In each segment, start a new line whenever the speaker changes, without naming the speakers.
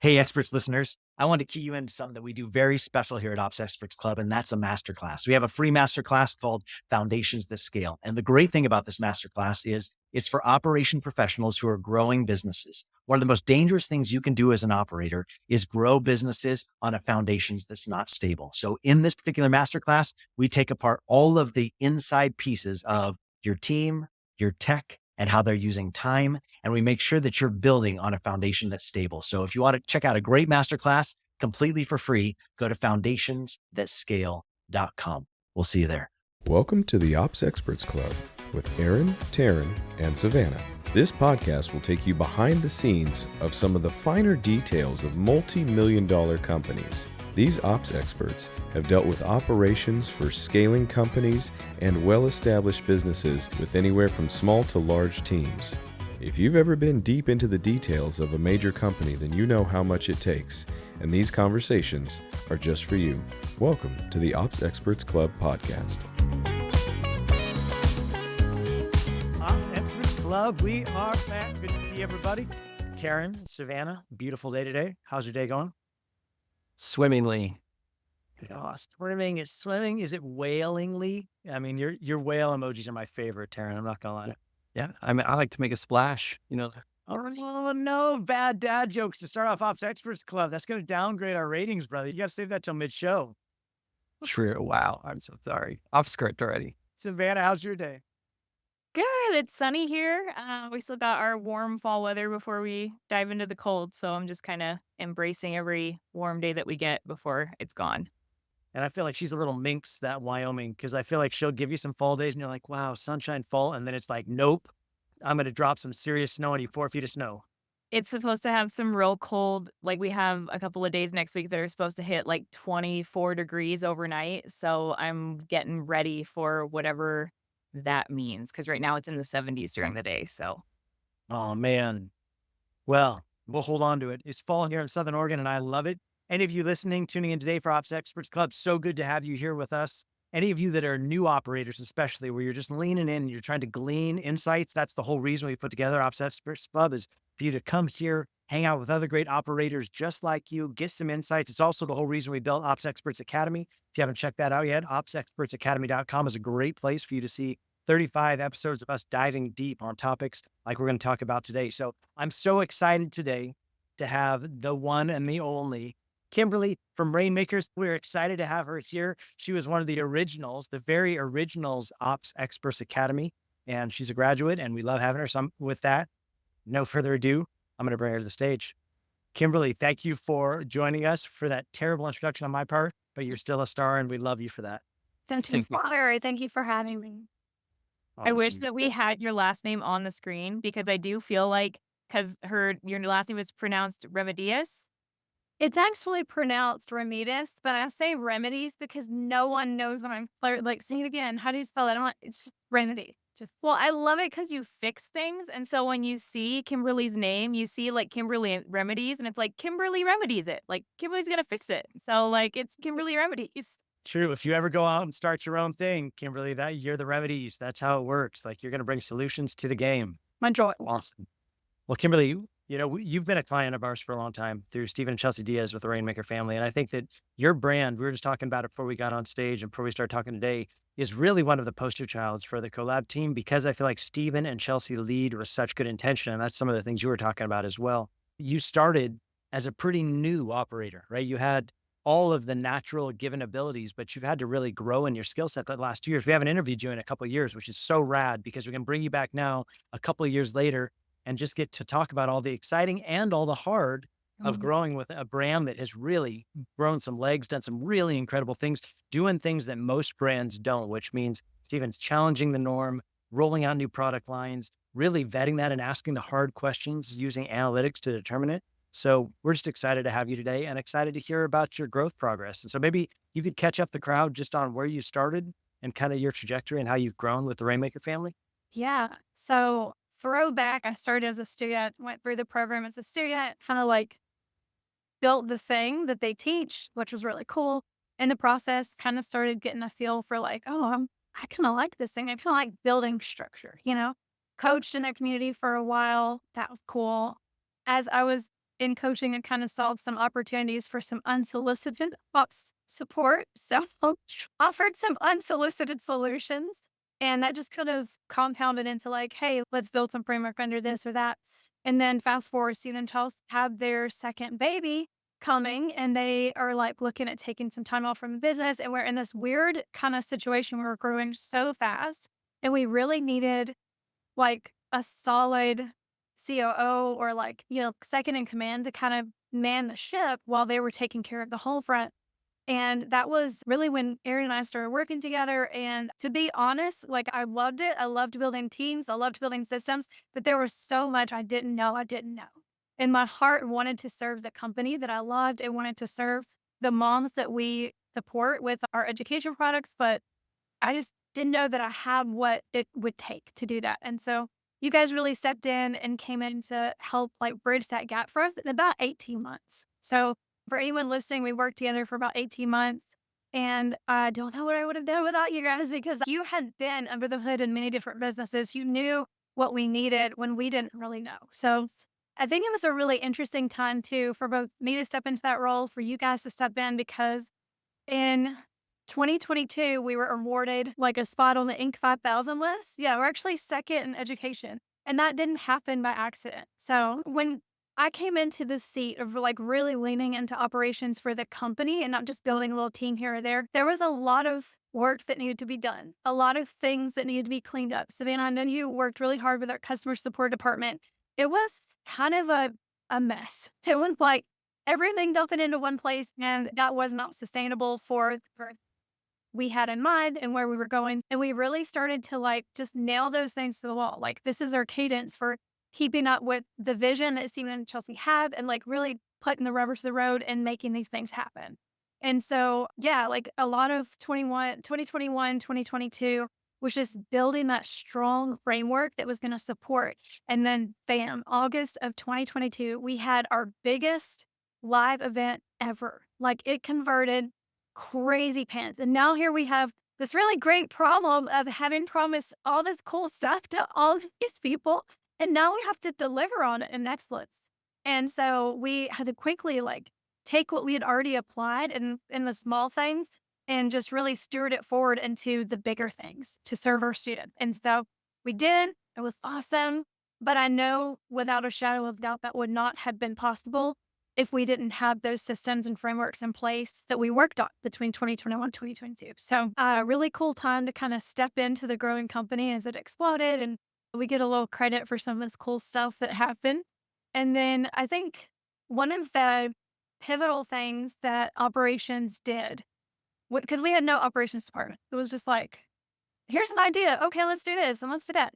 Hey, experts listeners. I want to key you into something that we do very special here at Ops Experts Club, and that's a masterclass. We have a free masterclass called Foundations That Scale. And the great thing about this masterclass is it's for operation professionals who are growing businesses. One of the most dangerous things you can do as an operator is grow businesses on a foundations that's not stable. So in this particular masterclass, we take apart all of the inside pieces of your team, your tech, and how they're using time. And we make sure that you're building on a foundation that's stable. So if you want to check out a great masterclass completely for free, go to foundationsthatscale.com. We'll see you there.
Welcome to the Ops Experts Club with Aaron, Taryn, and Savannah. This podcast will take you behind the scenes of some of the finer details of multi-million-dollar companies. These ops experts have dealt with operations for scaling companies and well-established businesses with anywhere from small to large teams. If you've ever been deep into the details of a major company, then you know how much it takes, and these conversations are just for you. Welcome to the Ops Experts Club podcast.
Ops Experts Club, we are back. Good to see everybody. Taryn, Savannah, beautiful day today. How's your day going?
Swimmingly.
Oh, swimming is swimming. Is it whalingly? I mean, your whale emojis are my favorite, Taryn. I'm not gonna lie.
Yeah, I mean, I like to make a splash,
Oh no, bad dad jokes to start off Ops Experts Club. That's gonna downgrade our ratings, brother. You gotta save that till mid-show.
True. Wow, I'm so sorry. Off script already.
Savannah, how's your day?
Good. It's sunny here. We still got our warm fall weather before we dive into the cold. So I'm just kind of embracing every warm day that we get before it's gone.
And I feel like she's a little minx, that Wyoming, because I feel like she'll give you some fall days and you're like, wow, sunshine, fall. And then it's like, nope, I'm going to drop some serious snow on you, 4 feet of snow.
It's supposed to have some real cold, like we have a couple of days next week that are supposed to hit like 24 degrees overnight. So I'm getting ready for whatever that means. Cause right now it's in the 70s during the day. So
Oh, man. Well, we'll hold on to it. It's fall here in Southern Oregon, and I love it. Any of you listening, tuning in today for Ops Experts Club, so good to have you here with us. Any of you that are new operators, especially where you're just leaning in and you're trying to glean insights, that's the whole reason we put together Ops Experts Club, is for you to come here, hang out with other great operators just like you, get some insights. It's also the whole reason we built Ops Experts Academy. If you haven't checked that out yet, opsexpertsacademy.com is a great place for you to see 35 episodes of us diving deep on topics like we're going to talk about today. So I'm so excited today to have the one and the only Kimberly from Rainmakers. We're excited to have her here. She was one of the originals, the very originals Ops Experts Academy, and she's a graduate, and we love having her. So with that, no further ado, I'm going to bring her to the stage. Kimberly, thank you for joining us for that terrible introduction on my part, but you're still a star, and we love you for that.
thank you for having me. I wish
Awesome.
that we had your last name on the screen because I do feel like, your last name is pronounced Remedies.
It's actually pronounced Remedies, but I say remedies because no one knows that I'm like, say it again. How do you spell it? It's just remedy.
Well, I love it because you fix things. And so when you see Kimberly's name, you see like Kimberly Remedies, and it's like Kimberly remedies it. Like Kimberly's going to fix it. So like it's Kimberly Remedies.
True. If you ever go out and start your own thing, Kimberly, that you're the remedies. That's how it works. Like you're going to bring solutions to the game.
My joy.
Awesome. Well, Kimberly, you've been a client of ours for a long time through Stephen and Chelsea Diaz with the Rainmaker Family. And I think that your brand, we were just talking about it before we got on stage and before we started talking today, is really one of the poster childs for the Collab team, because I feel like Stephen and Chelsea lead with such good intention. And that's some of the things you were talking about as well. You started as a pretty new operator, right? You had all of the natural given abilities, but you've had to really grow in your skill set the last 2 years. We haven't interviewed you in a couple of years, which is so rad because we can bring you back now a couple of years later and just get to talk about all the exciting and all the hard of growing with a brand that has really grown some legs, done some really incredible things, doing things that most brands don't, which means Stephen's challenging the norm, rolling out new product lines, really vetting that and asking the hard questions using analytics to determine it. So we're just excited to have you today and excited to hear about your growth progress. And so maybe you could catch up the crowd just on where you started and kind of your trajectory and how you've grown with the Rainmaker family.
Yeah. So throwback, I started as a student, went through the program as a student, kind of like built the thing that they teach, which was really cool. In the process, kind of started getting a feel for like, I kind of like this thing. I feel like building structure, coached in their community for a while. That was cool. As I was in coaching and kind of solved some opportunities for some unsolicited ops support. So offered some unsolicited solutions. And that just kind of compounded into like, hey, let's build some framework under this or that. And then fast forward, Stephen and Chelsea have their second baby coming, and they are like looking at taking some time off from the business. And we're in this weird kind of situation where we're growing so fast. And we really needed like a solid COO or like, second in command to kind of man the ship while they were taking care of the whole front. And that was really when Erin and I started working together. And to be honest, like I loved it. I loved building teams. I loved building systems, but there was so much I didn't know. And my heart wanted to serve the company that I loved. It wanted to serve the moms that we support with our education products, but I just didn't know that I had what it would take to do that. And so you guys really stepped in and came in to help like bridge that gap for us in about 18 months. So for anyone listening, we worked together for about 18 months. And I don't know what I would have done without you guys, because you had been under the hood in many different businesses. You knew what we needed when we didn't really know. So I think it was a really interesting time too for both me to step into that role, for you guys to step in, because in 2022, we were awarded like a spot on the Inc. 5000 list. Yeah, we're actually second in education. And that didn't happen by accident. So when I came into the seat of like really leaning into operations for the company and not just building a little team here or there was a lot of work that needed to be done, a lot of things that needed to be cleaned up. Savannah, I know you worked really hard with our customer support department. It was kind of a mess. It was like everything dumping into one place, and that was not sustainable for we had in mind and where we were going. And we really started to like just nail those things to the wall. Like, this is our cadence for keeping up with the vision that Stephen and Chelsea had, and like really putting the rubber to the road and making these things happen. And so, yeah, like a lot of 2021, 2022 was just building that strong framework that was going to support. And then bam, August of 2022, we had our biggest live event ever. Like, it converted crazy pants. And now here we have this really great problem of having promised all this cool stuff to all these people. And now we have to deliver on it in excellence. And so we had to quickly like take what we had already applied in the small things and just really steward it forward into the bigger things to serve our students. And so we did. It was awesome. But I know without a shadow of doubt that would not have been possible if we didn't have those systems and frameworks in place that we worked on between 2021 and 2022. So a really cool time to kind of step into the growing company as it exploded. And we get a little credit for some of this cool stuff that happened. And then I think one of the pivotal things that operations did, because we had no operations department, it was just like, here's an idea. Okay, let's do this and let's do that.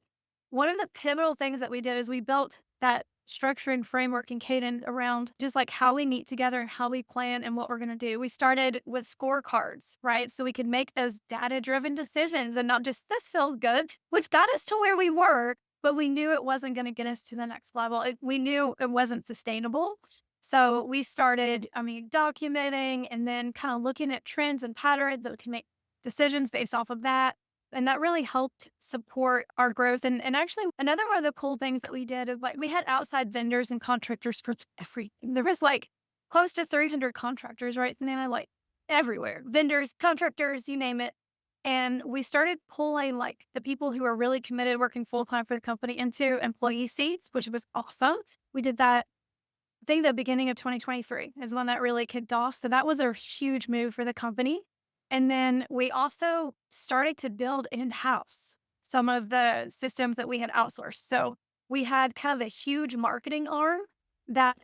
One of the pivotal things that we did is we built that structuring framework and cadence around just like how we meet together, how we plan, and what we're going to do. We started with scorecards, right? So we could make those data-driven decisions and not just this felt good, which got us to where we were, but we knew it wasn't going to get us to the next level. We knew it wasn't sustainable. So we started, documenting and then kind of looking at trends and patterns that we can make decisions based off of that. And that really helped support our growth. And actually, another one of the cool things that we did is like we had outside vendors and contractors for everything. There was like close to 300 contractors, right? And then like everywhere, vendors, contractors, you name it. And we started pulling like the people who are really committed working full time for the company into employee seats, which was awesome. We did that, I think the beginning of 2023 is when that really kicked off. So that was a huge move for the company. And then we also started to build in-house some of the systems that we had outsourced. So we had kind of a huge marketing arm that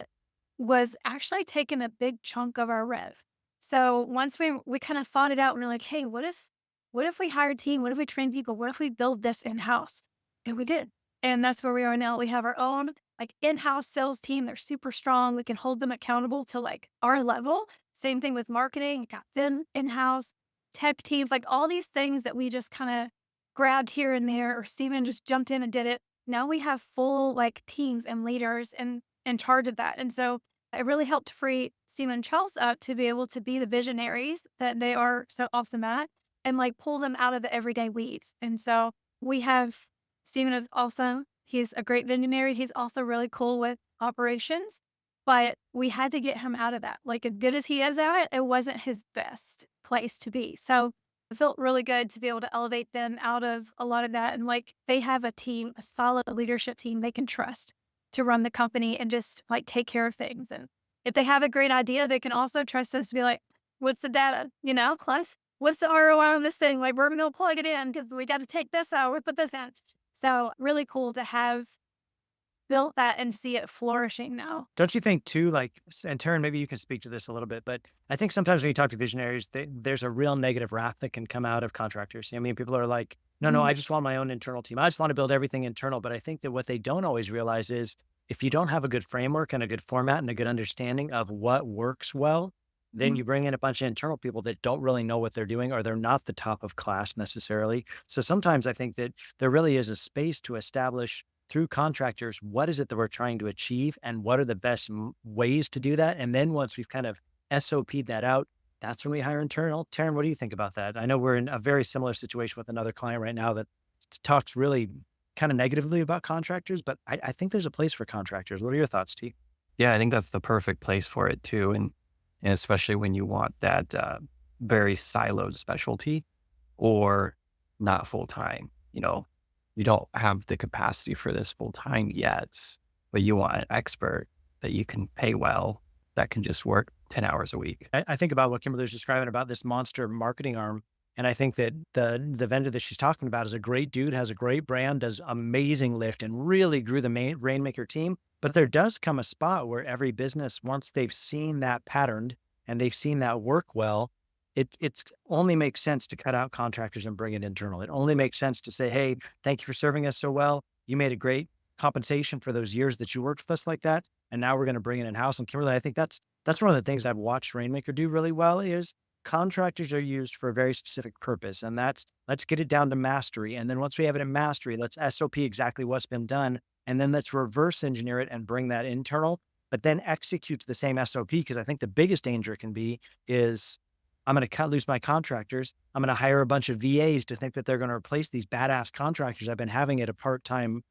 was actually taking a big chunk of our rev. So once we kind of thought it out and we're like, hey, what if we hire a team? What if we train people? What if we build this in-house? And we did. And that's where we are now. We have our own like in-house sales team. They're super strong. We can hold them accountable to like our level. Same thing with marketing. We got them in-house. Tech teams, like all these things that we just kind of grabbed here and there, or Steven just jumped in and did it. Now we have full like teams and leaders in charge of that. And so it really helped free Steven and Charles up to be able to be the visionaries that they are so off the mat and like pull them out of the everyday weeds. And so we have Steven is awesome. He's a great visionary. He's also really cool with operations. but we had to get him out of that. Like, as good as he is at it, it wasn't his best place to be. So it felt really good to be able to elevate them out of a lot of that. And like, they have a team, a solid leadership team they can trust to run the company and just like take care of things. And if they have a great idea, they can also trust us to be like, what's the data, plus what's the ROI on this thing? Like, we're going to plug it in because we got to take this out, we put this in. So really cool to have built that and see it flourishing now.
Don't you think too, like, and Taryn, maybe you can speak to this a little bit, but I think sometimes when you talk to visionaries, there's a real negative wrath that can come out of contractors. I mean, people are like, no, I just want my own internal team. I just want to build everything internal. But I think that what they don't always realize is if you don't have a good framework and a good format and a good understanding of what works well, then you bring in a bunch of internal people that don't really know what they're doing, or they're not the top of class necessarily. So sometimes I think that there really is a space to establish through contractors, what is it that we're trying to achieve and what are the best ways to do that? And then once we've kind of SOP'd that out, that's when we hire internal. Taryn, what do you think about that? I know we're in a very similar situation with another client right now that talks really kind of negatively about contractors, but I think there's a place for contractors. What are your thoughts, T?
Yeah, I think that's the perfect place for it too. And especially when you want that very siloed specialty or not full time, you don't have the capacity for this full time yet, but you want an expert that you can pay well, that can just work 10 hours a week.
I think about what Kimberly was describing about this monster marketing arm. And I think that the vendor that she's talking about is a great dude, has a great brand, does amazing lift, and really grew the main Rainmaker team. But there does come a spot where every business, once they've seen that patterned and they've seen that work well, it's only makes sense to cut out contractors and bring it internal. It only makes sense to say, hey, thank you for serving us so well. You made a great compensation for those years that you worked with us like that. And now we're going to bring it in-house. And Kimberly, I think that's one of the things I've watched Rainmaker do really well is contractors are used for a very specific purpose. And that's, let's get it down to mastery. And then once we have it in mastery, let's SOP exactly what's been done. And then let's reverse engineer it and bring that internal, but then execute the same SOP. Because I think the biggest danger it can be is I'm going to cut loose my contractors. I'm going to hire a bunch of VAs to think that they're going to replace these badass contractors I've been having at a part-time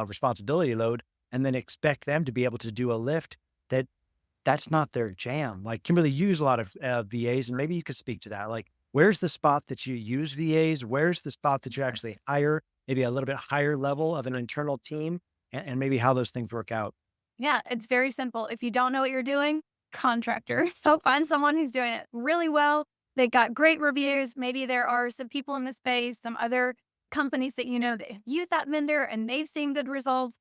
responsibility load, and then expect them to be able to do a lift that's not their jam. Like Kimberly, you use a lot of VAs, and maybe you could speak to that. Like, where's the spot that you use VAs? Where's the spot that you actually hire maybe a little bit higher level of an internal team, and maybe how those things work out?
Yeah, it's very simple. If you don't know what you're doing, contractor. So find someone who's doing it really well. They got great reviews. Maybe there are some people in the space, some other companies that that use that vendor and they've seen good results.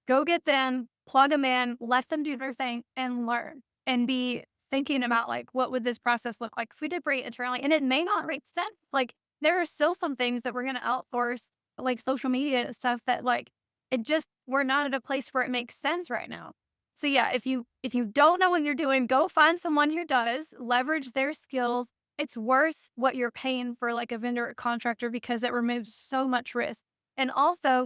Go get them, plug them in, let them do their thing and learn and be thinking about like, what would this process look like if we did bring it internally? And it may not make sense. Like there are still some things that we're going to outsource, like social media and stuff that like, we're not at a place where it makes sense right now. So yeah, if you don't know what you're doing, go find someone who does, leverage their skills. It's worth what you're paying for like a vendor or contractor because it removes so much risk. And also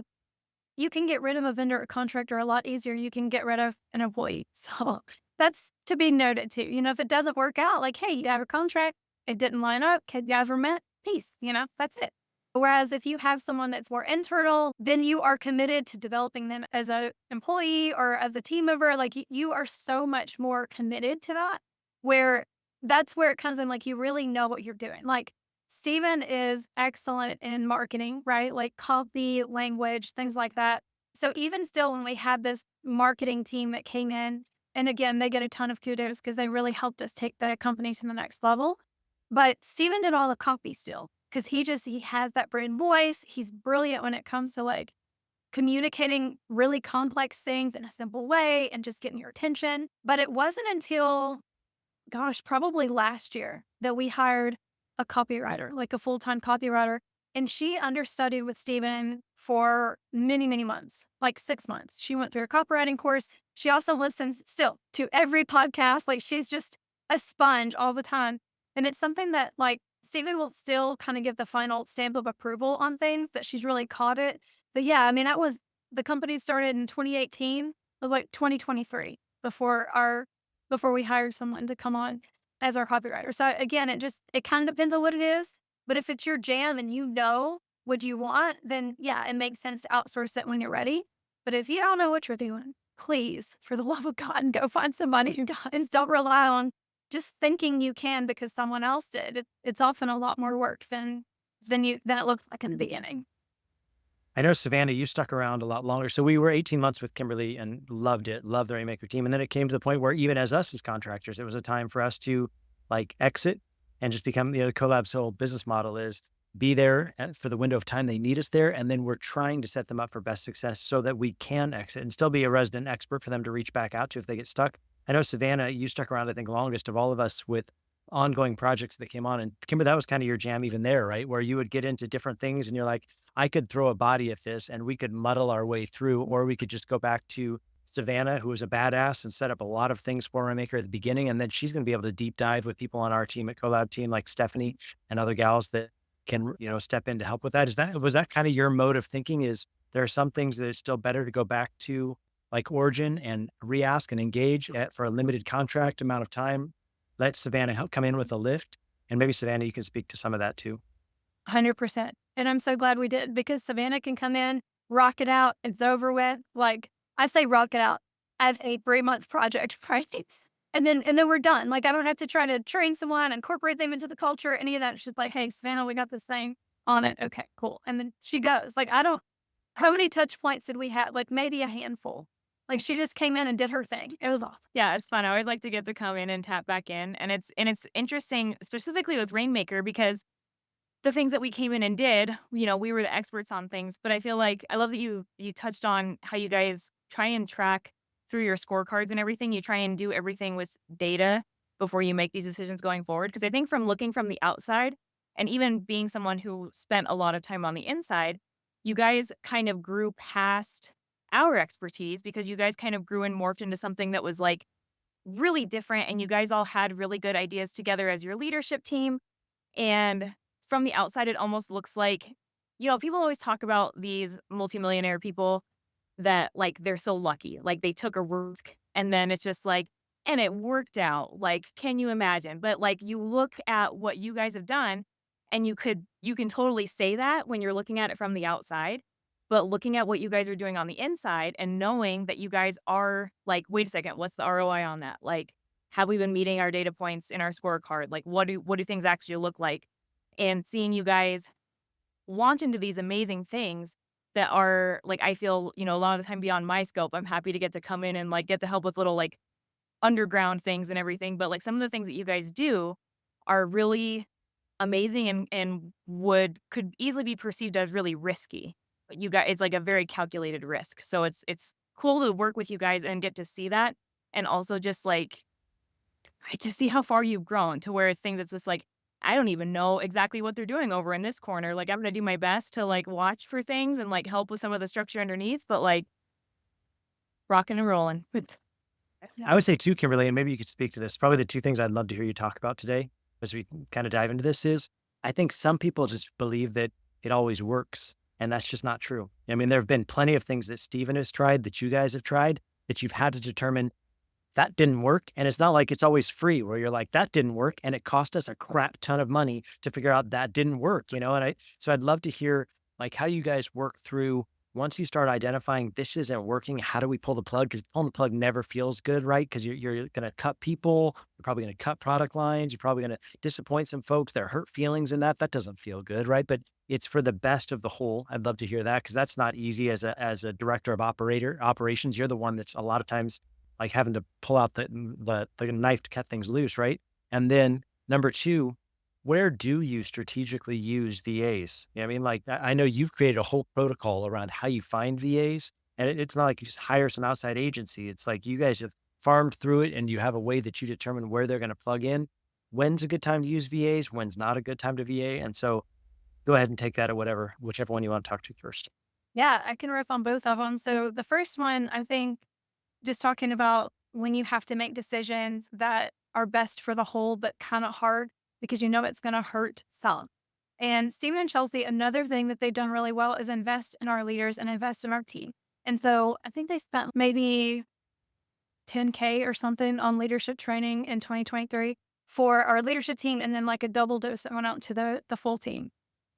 you can get rid of a vendor or contractor a lot easier. You can get rid of an employee. So that's to be noted too. If it doesn't work out, like, hey, you have a contract, it didn't line up, can you ever met? Peace, that's it. Whereas if you have someone that's more internal, then you are committed to developing them as an employee or as a team member. Like you are so much more committed to that, where that's where it comes in. Like you really know what you're doing. Like Steven is excellent in marketing, right? Like copy, language, things like that. So even still, when we had this marketing team that came in, and again, they get a ton of kudos because they really helped us take the company to the next level. But Steven did all the copy still. Because he has that brand voice. He's brilliant when it comes to like communicating really complex things in a simple way and just getting your attention. But it wasn't until, probably last year that we hired a copywriter, like a full-time copywriter. And she understudied with Steven for many, many months, like 6 months. She went through a copywriting course. She also listens still to every podcast. Like she's just a sponge all the time. And it's something that like, Steven will still kind of give the final stamp of approval on things, but she's really caught it. But yeah, I mean, the company started in 2018, it was like 2023 before we hired someone to come on as our copywriter. So again, it kind of depends on what it is, but if it's your jam and what you want, then yeah, it makes sense to outsource it when you're ready. But if you don't know what you're doing, please, for the love of God, go find somebody who does. Don't rely on just thinking you can because someone else did. It's often a lot more work than it looks like in the beginning.
I know, Savannah, you stuck around a lot longer. So we were 18 months with Kimberly and loved it, loved the Rainmaker team. And then it came to the point where even as us as contractors, it was a time for us to like exit and just become, Collab's whole business model is be there for the window of time they need us there. And then we're trying to set them up for best success so that we can exit and still be a resident expert for them to reach back out to if they get stuck. I know, Savannah, you stuck around, I think, longest of all of us with ongoing projects that came on. And Kimber, that was kind of your jam even there, right? Where you would get into different things and you're like, I could throw a body at this and we could muddle our way through, or we could just go back to Savannah, who was a badass and set up a lot of things for Rainmaker at the beginning. And then she's going to be able to deep dive with people on our team at Collab team, like Stephanie and other gals that can, step in to help with that. Was that kind of your mode of thinking? Is there are some things that it's still better to go back to like Origin and re-ask and engage for a limited contract amount of time? Let Savannah help come in with a lift. And maybe Savannah, you can speak to some of that too.
100%. And I'm so glad we did because Savannah can come in, rock it out. It's over with. Like I say, rock it out as a 3-month project, right? And then we're done. Like I don't have to try to train someone, incorporate them into the culture, any of that. It's just like, hey, Savannah, we got this thing on it. Okay, cool. And then she goes. Like how many touch points did we have? Like maybe a handful. Like she just came in and did her thing. It was awesome.
Yeah, it's fun. I always like to get to come in and tap back in. And it's interesting, specifically with Rainmaker, because the things that we came in and did, we were the experts on things. But I feel like I love that you touched on how you guys try and track through your scorecards and everything. You try and do everything with data before you make these decisions going forward. Because I think from looking from the outside and even being someone who spent a lot of time on the inside, you guys kind of grew past our expertise because you guys kind of grew and morphed into something that was like really different. And you guys all had really good ideas together as your leadership team. And from the outside, it almost looks like, people always talk about these multimillionaire people that like they're so lucky, like they took a risk and then it's just like, and it worked out. Like, can you imagine? But like you look at what you guys have done and you can totally say that when you're looking at it from the outside. But looking at what you guys are doing on the inside and knowing that you guys are like, wait a second, what's the ROI on that? Like, have we been meeting our data points in our scorecard? Like, what do things actually look like? And seeing you guys launch into these amazing things that are like, I feel, a lot of the time beyond my scope. I'm happy to get to come in and like get to help with little like underground things and everything. But like some of the things that you guys do are really amazing and could easily be perceived as really risky. But you guys, it's like a very calculated risk. So it's cool to work with you guys and get to see that. And also just like, I just see how far you've grown to where things that's just like, I don't even know exactly what they're doing over in this corner. Like I'm going to do my best to like watch for things and like help with some of the structure underneath, but like rocking and rolling.
I would say too, Kimberly, and maybe you could speak to this. Probably the two things I'd love to hear you talk about today as we kind of dive into this is I think some people just believe that it always works. And that's just not true. I mean, there have been plenty of things that Steven has tried, that you guys have tried, that you've had to determine that didn't work. And it's not like it's always free where you're like, that didn't work. And it cost us a crap ton of money to figure out that didn't work, so I'd love to hear like how you guys work through once you start identifying this isn't working, how do we pull the plug? Because pulling the plug never feels good, right? Because you're going to cut people, you're probably going to cut product lines, you're probably going to disappoint some folks. There are hurt feelings in that. That doesn't feel good, right? But it's for the best of the whole. I'd love to hear that because that's not easy as a director of operations. You're the one that's a lot of times like having to pull out the knife to cut things loose, right? And then number two, where do you strategically use VAs? I mean, like, I know you've created a whole protocol around how you find VAs, and it's not like you just hire some outside agency. It's like you guys have farmed through it and you have a way that you determine where they're going to plug in. When's a good time to use VAs? When's not a good time to VA? And so go ahead and take that at whichever one you want to talk to first.
Yeah, I can riff on both of them. So the first one, I think just talking about when you have to make decisions that are best for the whole, but kind of hard because it's going to hurt some. And Stephen and Chelsea, another thing that they've done really well is invest in our leaders and invest in our team. And so I think they spent maybe $10K or something on leadership training in 2023 for our leadership team. And then like a double dose that went out to the full team.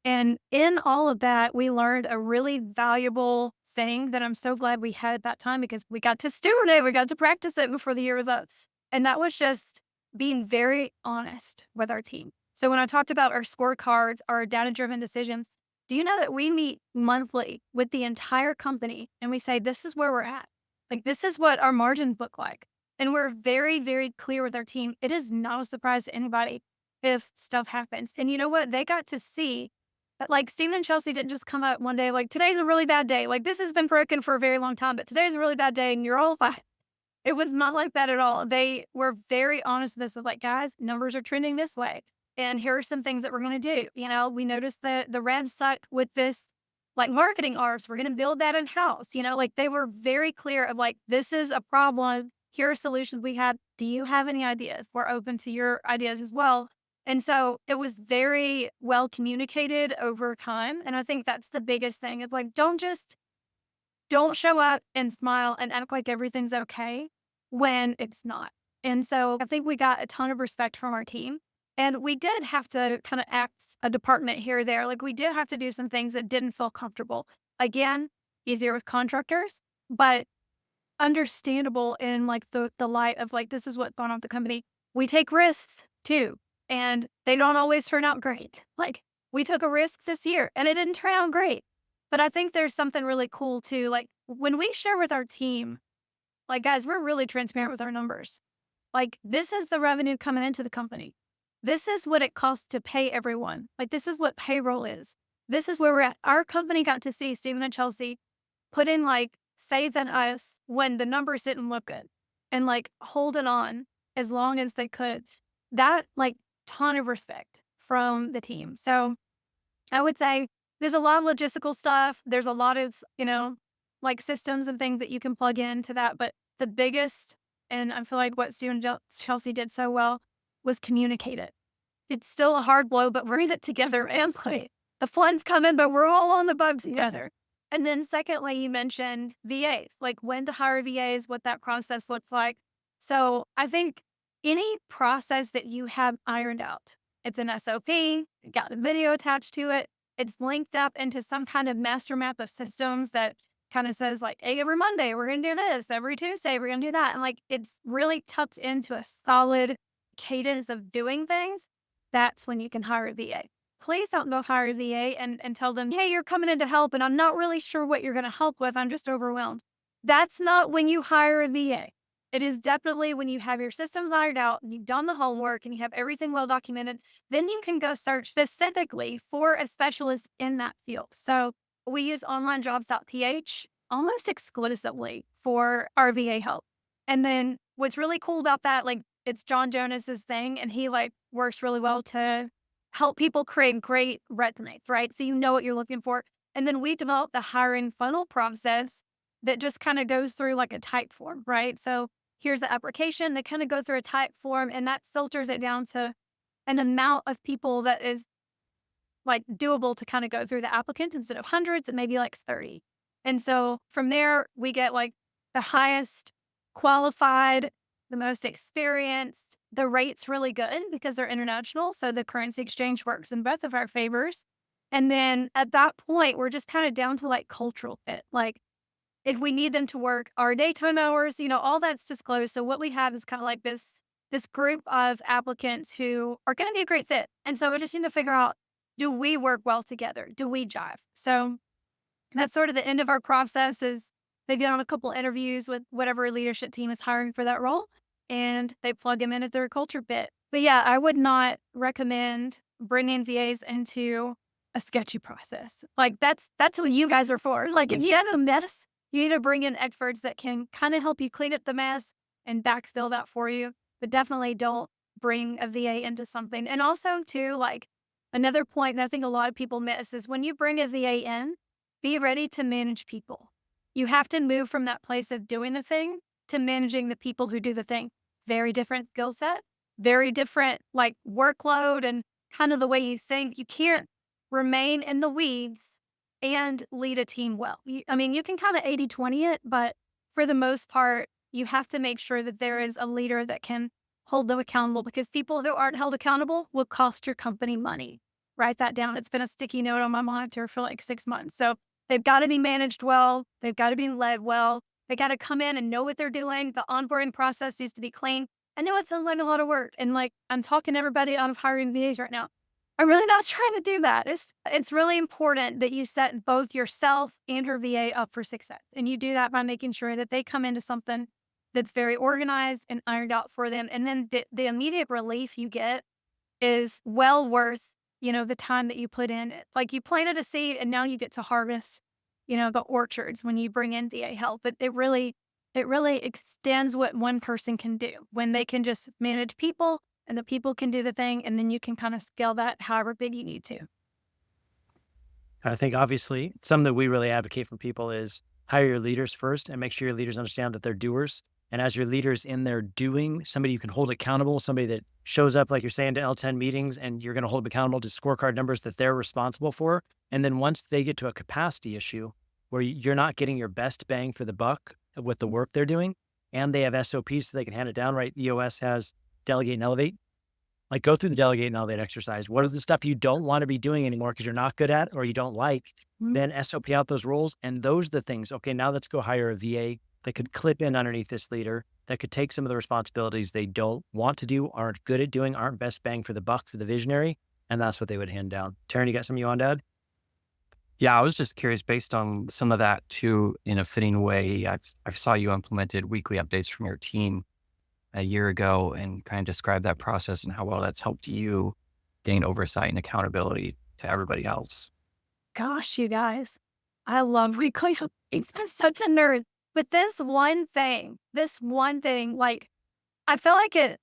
And in all of that, we learned a really valuable thing that I'm so glad we had at that time because we got to steward it. We got to practice it before the year was up. And that was just being very honest with our team. So when I talked about our scorecards, our data-driven decisions, do you know that we meet monthly with the entire company and we say, this is where we're at. Like, this is what our margins look like. And we're very, very clear with our team. It is not a surprise to anybody if stuff happens. And you know what? They got to see that, like, Stephen and Chelsea didn't just come up one day, like, today's a really bad day. Like, this has been broken for a very long time, but today's a really bad day and you're all fine. It was not like that at all. They were very honest with us of like, guys, numbers are trending this way. And here are some things that we're going to do. You know, we noticed that the Revs suck with this, like, marketing ours. We're going to build that in house. You know, like, they were very clear of like, this is a problem. Here are solutions we have. Do you have any ideas? We're open to your ideas as well. And so it was very well communicated over time. And I think that's the biggest thing is like, don't show up and smile and act like everything's okay when it's not. And so I think we got a ton of respect from our team. And we did have to kind of act a department here or there. Like, we did have to do some things that didn't feel comfortable. Again, easier with contractors, but understandable in like the light of like, this is what's going on with the company. We take risks too, and they don't always turn out great. Like, we took a risk this year and it didn't turn out great. But I think there's something really cool too. Like, when we share with our team, like, guys, we're really transparent with our numbers. Like, this is the revenue coming into the company. This is what it costs to pay everyone. Like, this is what payroll is. This is where we're at. Our company got to see Stephen and Chelsea put in like faith in us when the numbers didn't look good and like holding on as long as they could. That, like, ton of respect from the team. So I would say there's a lot of logistical stuff. There's a lot of, you know, like, systems and things that you can plug into that. But the biggest, and I feel like what Stephen and Chelsea did so well, was communicate it. It's still a hard blow, but we're in it together, man. Like, the flood's coming, but we're all on the boat together. And then secondly, you mentioned VAs, like when to hire VAs, what that process looks like. So I think any process that you have ironed out, it's an SOP, you got a video attached to it, it's linked up into some kind of master map of systems that kind of says like, hey, every Monday, we're going to do this. Every Tuesday, we're going to do that. And like, it's really tucked into a solid cadence of doing things. That's when you can hire a VA. Please don't go hire a VA and tell them, hey, you're coming in to help and I'm not really sure what you're going to help with. I'm just overwhelmed. That's not when you hire a VA. It is definitely when you have your systems ironed out and you've done the homework and you have everything well documented, then you can go search specifically for a specialist in that field. So we use onlinejobs.ph almost exclusively for our VA help. And then what's really cool about that, like, it's John Jonas's thing, and he like works really well to help people create great resumes, right? So you know what you're looking for. And then we developed the hiring funnel process that just kind of goes through like a type form, right? So here's the application. They kind of go through a type form and that filters it down to an amount of people that is like doable to kind of go through the applicants. Instead of hundreds, it may be like 30. And so from there, we get like the highest qualified, the most experienced. The rate's really good because they're international. So the currency exchange works in both of our favors. And then at that point, we're just kind of down to like cultural fit. Like, if we need them to work our daytime hours, you know, all that's disclosed. So what we have is kind of like this group of applicants who are going to be a great fit. And so we just need to figure out, do we work well together? Do we jive? So that's sort of the end of our process. Is they get on a couple interviews with whatever leadership team is hiring for that role, and they plug them in at their culture fit. But yeah, I would not recommend bringing VAs into a sketchy process. Like, that's what you guys are for. Like, if you have a mess, you need to bring in experts that can kind of help you clean up the mess and backfill that for you. But definitely don't bring a VA into something. And also too, like, another point that I think a lot of people miss is when you bring a VA in, be ready to manage people. You have to move from that place of doing the thing to managing the people who do the thing. Very different skill set, very different like workload and kind of the way you think. You can't remain in the weeds and lead a team well. You can kind of 80-20 it, but for the most part, you have to make sure that there is a leader that can hold them accountable, because people who aren't held accountable will cost your company money. write that down. It's been a sticky note on my monitor for like 6 months. So they've got to be managed well. They've got to be led well. They got to come in and know what they're doing. The onboarding process needs to be clean. I know it sounds like a lot of work. And like, I'm talking everybody out of hiring VAs right now. I'm really not trying to do that. It's really important that you set both yourself and your VA up for success. And you do that by making sure that they come into something that's very organized and ironed out for them. And then the immediate relief you get is well worth, the time that you put in. It's like you planted a seed and now you get to harvest, the orchards when you bring in VA help. But it really extends what one person can do when they can just manage people and the people can do the thing. And then you can kind of scale that however big you need to.
I think obviously something that we really advocate for people is hire your leaders first and make sure your leaders understand that they're doers. And as your leaders in their doing, somebody you can hold accountable, somebody that shows up, like you're saying, to L10 meetings, and you're going to hold them accountable to scorecard numbers that they're responsible for. And then once they get to a capacity issue where you're not getting your best bang for the buck with the work they're doing, and they have SOPs so they can hand it down, right? EOS has delegate and elevate. Like, go through the delegate and elevate exercise. What are the stuff you don't want to be doing anymore because you're not good at or you don't like? Then SOP out those roles. And those are the things. Okay, now let's go hire a VA that could clip in underneath this leader, that could take some of the responsibilities they don't want to do, aren't good at doing, aren't best bang for the buck to the visionary. And that's what they would hand down. Taryn, you got something you want to add?
Yeah, I was just curious based on some of that too, in a fitting way. I saw you implemented weekly updates from your team a year ago and kind of describe that process and how well that's helped you gain oversight and accountability to everybody else.
Gosh, you guys, I love weekly updates. I'm such a nerd. But this one thing, like, I feel like it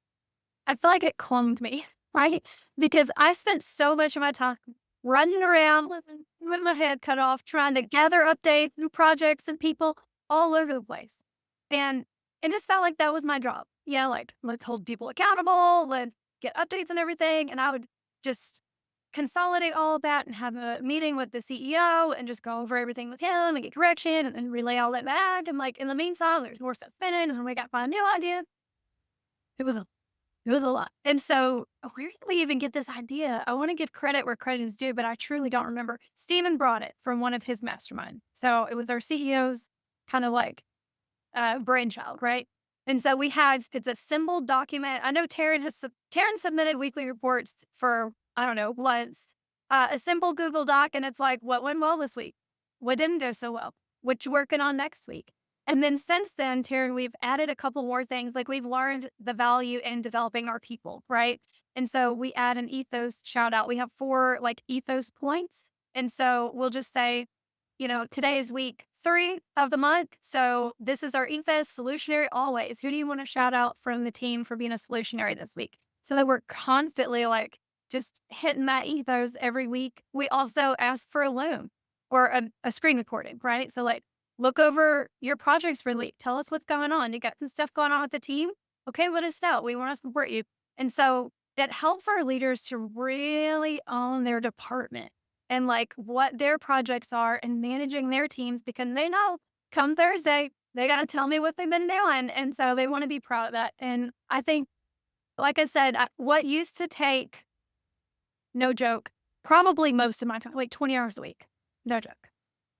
cloned me, right? Because I spent so much of my time running around with my head cut off, trying to gather updates, new projects and people all over the place. And it just felt like that was my job. Yeah, like, let's hold people accountable, let's get updates and everything. And I would just consolidate all of that and have a meeting with the CEO and just go over everything with him and get direction and then relay all that back. And like, in the meantime, there's more stuff spinning and we got to find a new idea. It was a lot. And so where did we even get this idea? I want to give credit where credit is due, but I truly don't remember. Steven brought it from one of his mastermind. So it was our CEO's kind of like brainchild, right? And so it's a symbol document. I know Taryn submitted weekly reports for, I don't know, once, a simple Google Doc. And it's like, what went well this week? What didn't go so well? What you working on next week? And then since then, Taryn, we've added a couple more things. Like, we've learned the value in developing our people, right? And so we add an ethos shout out. We have 4 like ethos points. And so we'll just say, today is week 3 of the month. So this is our ethos, solutionary always. Who do you want to shout out from the team for being a solutionary this week? So that we're constantly like just hitting that ethos every week. We also ask for a loom or a screen recording, right? So like, look over your projects for the week. Tell us what's going on. You got some stuff going on with the team? Okay, let us know. We want to support you. And so it helps our leaders to really own their department and like what their projects are and managing their teams, because they know come Thursday, they got to tell me what they've been doing. And so they want to be proud of that. And I think, like I said, what used to take, no joke, probably most of my time, like 20 hours a week, no joke,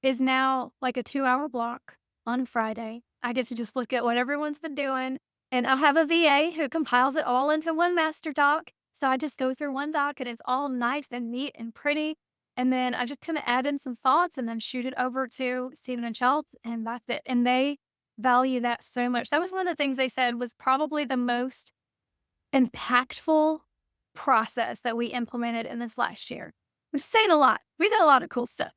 is now like a 2-hour block on Friday. I get to just look at what everyone's been doing. And I'll have a VA who compiles it all into one master doc. So I just go through one doc and it's all nice and neat and pretty. And then I just kind of add in some thoughts and then shoot it over to Stephen and Chelsea, and that's it. And they value that so much. That was one of the things they said was probably the most impactful process that we implemented in this last year. We're saying a lot. We did a lot of cool stuff.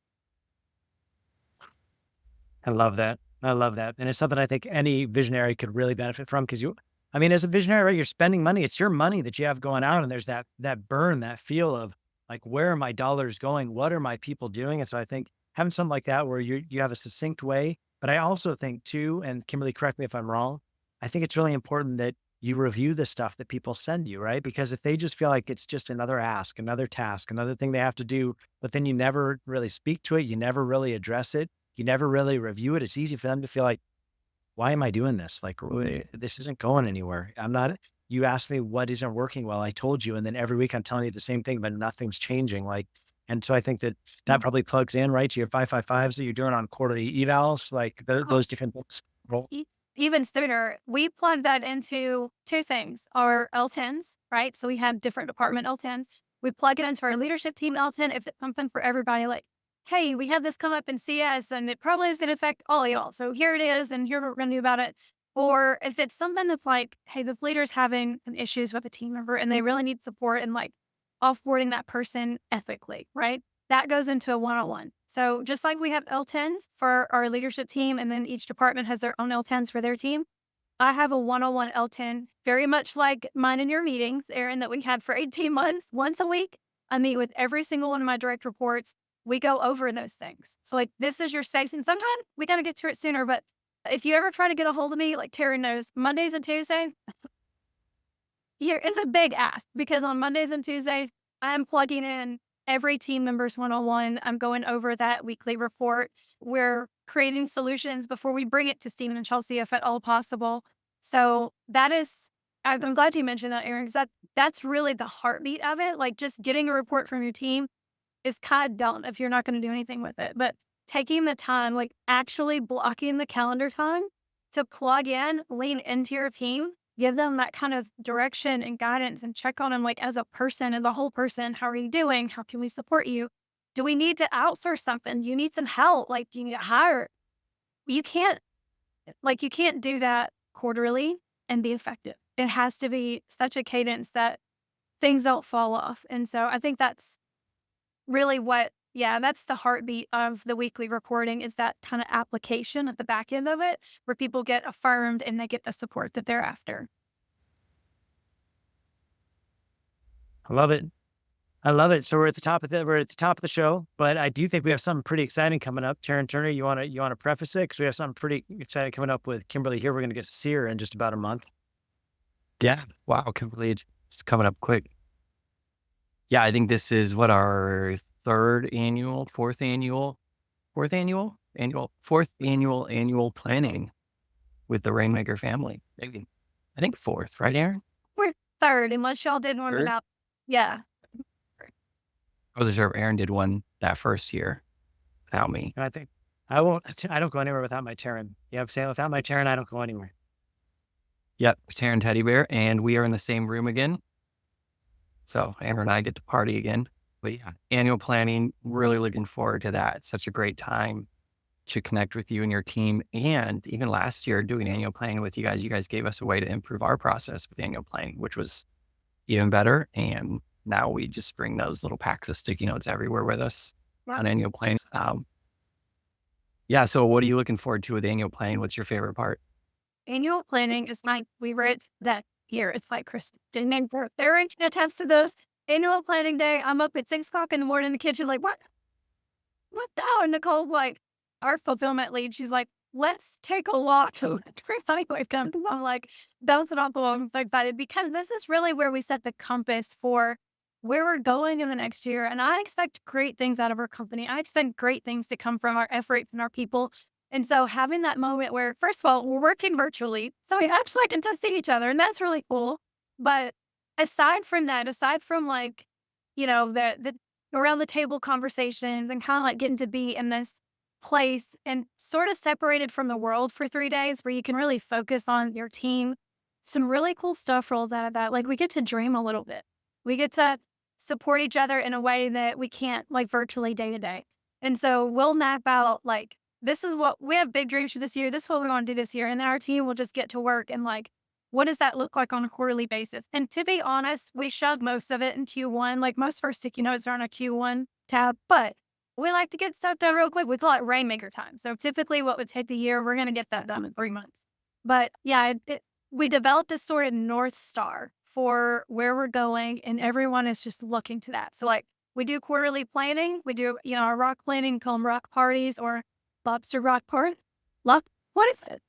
I love that. And it's something I think any visionary could really benefit from, because as a visionary, right, you're spending money. It's your money that you have going out, and there's that burn, that feel of like, where are my dollars going? What are my people doing? And so I think having something like that where you have a succinct way, but I also think too, and Kimberly, correct me if I'm wrong, I think it's really important that you review the stuff that people send you, right? Because if they just feel like it's just another ask, another task, another thing they have to do, but then you never really speak to it, you never really address it, you never really review it, it's easy for them to feel like, why am I doing this? Like, this isn't going anywhere. I'm not you asked me what isn't working well. I told you. And then every week I'm telling you the same thing, but nothing's changing. Like, and so I think that that probably plugs in, right, to your 555s that you're doing on quarterly evals, like those different things. Roll.
Even sooner, we plug that into two things: our L10s, right? So we have different department L10s. We plug it into our leadership team L10 if it's something for everybody, like, hey, we have this come up in CS and it probably is going to affect all of y'all. So here it is, and here what we're going to do about it. Or if it's something that's like, hey, the leader's having some issues with a team member and they really need support and like offboarding that person ethically, right? That goes into a one-on-one. So just like we have L10s for our leadership team, and then each department has their own L10s for their team, I have a one-on-one L10, very much like mine in your meetings, Aaron, that we had for 18 months. Once a week, I meet with every single one of my direct reports. We go over those things. So like, this is your space. And sometimes we got to get to it sooner, but if you ever try to get a hold of me, like Terry knows, Mondays and Tuesdays, here it's a big ask, because on Mondays and Tuesdays, I'm plugging in every team member's one-on-one. I'm going over that weekly report. We're creating solutions before we bring it to Stephen and Chelsea, if at all possible. So that is, I'm glad you mentioned that, Aaron, because that's really the heartbeat of it. Like, just getting a report from your team is kind of dumb if you're not going to do anything with it. But taking the time, like actually blocking the calendar time to plug in, lean into your team, give them that kind of direction and guidance, and check on them like as a person, as a whole person. How are you doing? How can we support you? Do we need to outsource something? Do you need some help? Like, do you need to hire? You can't do that quarterly and be effective. It has to be such a cadence that things don't fall off. And so I think that's really that's the heartbeat of the weekly reporting, is that kind of application at the back end of it, where people get affirmed and they get the support that they're after.
I love it. I love it. So we're at the top of the show, but I do think we have something pretty exciting coming up. Taryn Turner, you want to preface it? Because we have something pretty exciting coming up with Kimberly here. We're going to get to see her in just about a month.
Yeah. Wow. Kimberly, it's coming up quick. Yeah. I think this is our fourth annual planning with the Rainmaker family. Maybe, I think fourth, right, Aaron?
We're third, unless y'all did one without. Yeah.
I wasn't sure if Aaron did one that first year without me.
And I think I don't go anywhere without my Taryn. You know what I'm saying? Without my Taryn, I don't go anywhere.
Yep. Taryn Teddy Bear. And we are in the same room again. So Aaron and I get to party again. But yeah, annual planning, really looking forward to that. It's such a great time to connect with you and your team. And even last year, doing annual planning with you guys gave us a way to improve our process with annual planning, which was even better. And now we just bring those little packs of sticky notes everywhere with us on annual planning. Yeah. So what are you looking forward to with annual planning? What's your favorite part?
Annual planning is my favorite that year. It's like Christmas. Aaron can attest to this. Annual planning day, I'm up at 6 o'clock in the morning in the kitchen, like, what the hell? And Nicole, like, our fulfillment lead, she's like, let's take a walk. I'm like, bouncing off the wall. I'm so excited, because this is really where we set the compass for where we're going in the next year. And I expect great things out of our company. I expect great things to come from our efforts and our people. And so having that moment where, first of all, we're working virtually, so we actually get to see each other, and that's really cool. But aside from like, the around the table conversations and kind of like getting to be in this place and sort of separated from the world for 3 days, where you can really focus on your team, some really cool stuff rolls out of that. Like, we get to dream a little bit. We get to support each other in a way that we can't, like, virtually day to day. And so we'll map out, like, this is what we have big dreams for this year. This is what we're going to do this year. And then our team will just get to work and, like, what does that look like on a quarterly basis? And to be honest, we shove most of it in Q1. Like, most of our sticky notes are on a Q1 tab, but we like to get stuff done real quick. We call it Rainmaker time. So typically what would take the year, we're going to get that done in 3 months. But yeah, we developed this sort of North Star for where we're going, and everyone is just looking to that. So, like, we do quarterly planning. We do, our rock planning, call them rock parties or lobster rock party. What is it?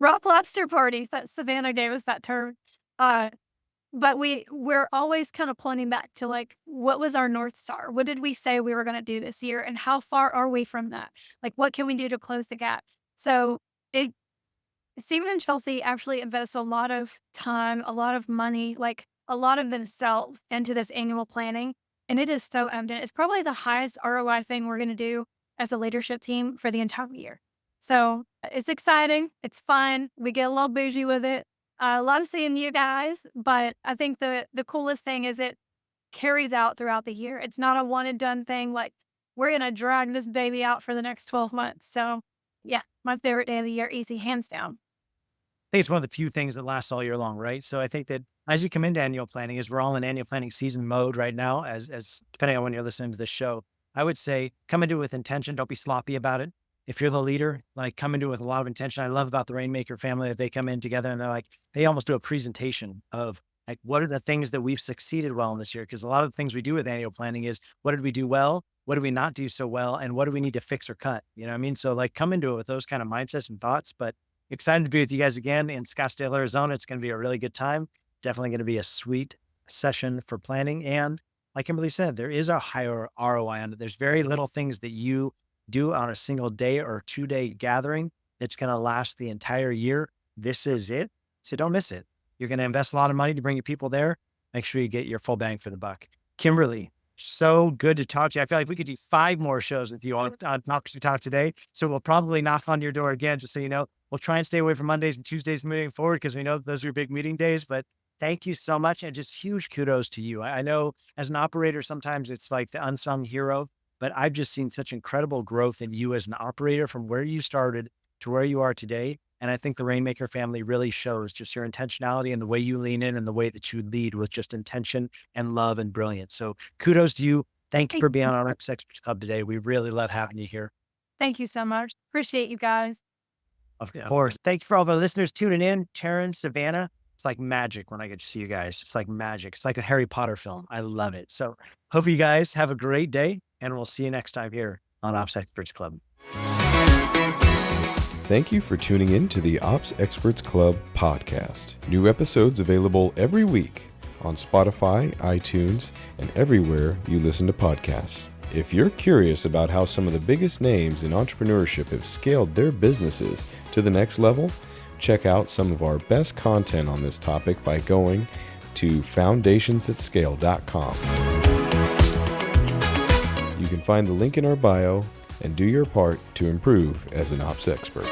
Rock lobster parties. That Savannah gave us that term. But we're always kind of pointing back to, like, what was our North Star? What did we say we were going to do this year? And how far are we from that? Like, what can we do to close the gap? So Stephen and Chelsea actually invest a lot of time, a lot of money, like a lot of themselves into this annual planning. And it is so evident. It's probably the highest ROI thing we're going to do as a leadership team for the entire year. So it's exciting. It's fun. We get a little bougie with it. I love seeing you guys, but I think the coolest thing is it carries out throughout the year. It's not a one and done thing. Like, we're going to drag this baby out for the next 12 months. So yeah, my favorite day of the year, easy, hands down.
I think it's one of the few things that lasts all year long, right? So I think that as you come into annual planning, as we're all in annual planning season mode right now, as depending on when you're listening to this show, I would say come into it with intention. Don't be sloppy about it. If you're the leader, like come into it with a lot of intention. I love about the Rainmaker family that they come in together and they're like, they almost do a presentation of like, what are the things that we've succeeded well in this year? Because a lot of the things we do with annual planning is what did we do well? What did we not do so well? And what do we need to fix or cut? You know what I mean? So like come into it with those kind of mindsets and thoughts, but excited to be with you guys again in Scottsdale, Arizona. It's going to be a really good time. Definitely going to be a sweet session for planning. And like Kimberly said, there is a higher ROI on it. There's very little things that you do on a single day or 2-day gathering that's going to last the entire year. This is it. So don't miss it. You're going to invest a lot of money to bring your people there. Make sure you get your full bang for the buck. Kimberly, so good to talk to you. I feel like we could do 5 more shows with you on Talks We Talk today. So we'll probably knock on your door again, just so you know. We'll try and stay away from Mondays and Tuesdays moving forward because we know those are your big meeting days. But thank you so much. And just huge kudos to you. I know as an operator, sometimes it's like the unsung hero, but I've just seen such incredible growth in you as an operator from where you started to where you are today. And I think the Rainmaker family really shows just your intentionality and the way you lean in and the way that you lead with just intention and love and brilliance. So kudos to you. Thank you for being on our Ops Experts Club today. We really love having you here.
Thank you so much. Appreciate you guys.
Of course. Thank you for all the listeners tuning in. Taryn, Savannah, it's like magic when I get to see you guys. It's like magic. It's like a Harry Potter film. I love it. So hope you guys have a great day and we'll see you next time here on Ops Experts Club.
Thank you for tuning in to the Ops Experts Club podcast. New episodes available every week on Spotify, iTunes, and everywhere you listen to podcasts. If you're curious about how some of the biggest names in entrepreneurship have scaled their businesses to the next level, check out some of our best content on this topic by going to foundationsthatscale.com. You can find the link in our bio and do your part to improve as an ops expert.